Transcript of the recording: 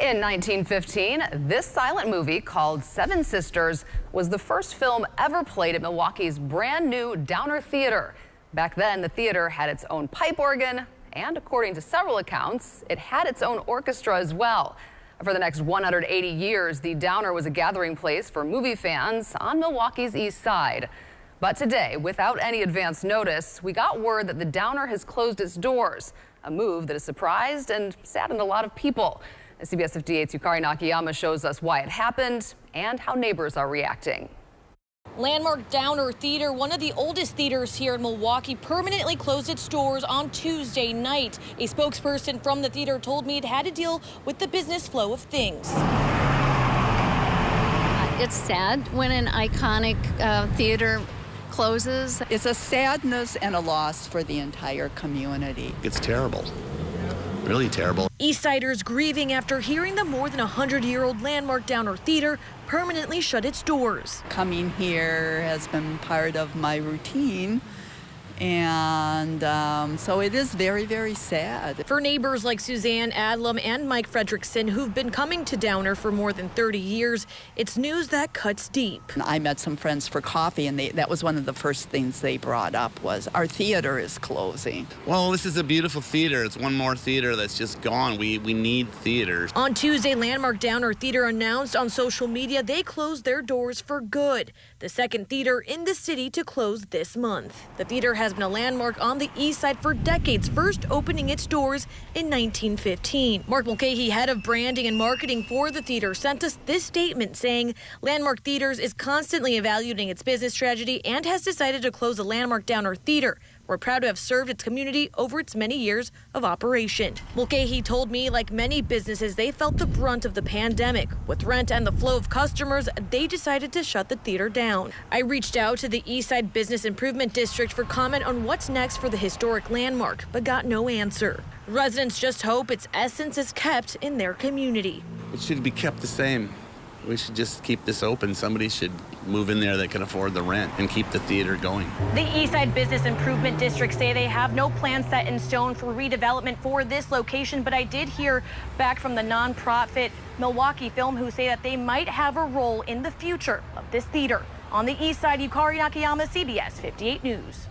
In 1915, this silent movie called Seven Sisters was the first film ever played at Milwaukee's brand new Downer Theater. Back then, the theater had its own pipe organ, and according to several accounts, it had its own orchestra as well. For the next 180 years, the Downer was a gathering place for movie fans on Milwaukee's east side. But today, without any advance notice, we got word that the Downer has closed its doors, a move that has surprised and saddened a lot of people. CBS 58's Yukari Nakayama shows us why it happened and how neighbors are reacting. Landmark Downer Theater, one of the oldest theaters here in Milwaukee, permanently closed its doors on Tuesday night. A spokesperson from the theater told me it had to deal with the business flow of things. It's sad when an iconic theater closes. It's a sadness and a loss for the entire community. It's terrible. Really terrible. Eastsiders grieving after hearing the more than 100-year-old Landmark Downer Theater permanently shut its doors. Coming here has been part of my routine, and so it is very, very sad. For neighbors like Suzanne Adlam and Mike Fredrickson, who've been coming to Downer for more than 30 years, it's news that cuts deep. I met some friends for coffee, and that was one of the first things they brought up was our theater is closing. Well, this is a beautiful theater. It's one more theater that's just gone. We need theaters. On Tuesday, Landmark Downer Theater announced on social media they closed their doors for good. The second theater in the city to close this month. The theater has been a landmark on the east side for decades, first opening its doors in 1915. Mark Mulcahy, head of branding and marketing for the theater, sent us this statement saying Landmark Theaters is constantly evaluating its business strategy and has decided to close the Landmark Downer Theater. We're proud to have served its community over its many years of operation. Mulcahy told me, like many businesses, they felt the brunt of the pandemic. With rent and the flow of customers, they decided to shut the theater down. I reached out to the Eastside Business Improvement District for comment on what's next for the historic landmark, but got no answer. Residents just hope its essence is kept in their community. It should be kept the same. We should just keep this open. Somebody should move in there that can afford the rent and keep the theater going. The Eastside Business Improvement District say they have no plan set in stone for redevelopment for this location, but I did hear back from the nonprofit Milwaukee Film who say that they might have a role in the future of this theater. On the east side, Yukari Nakayama, CBS 58 News.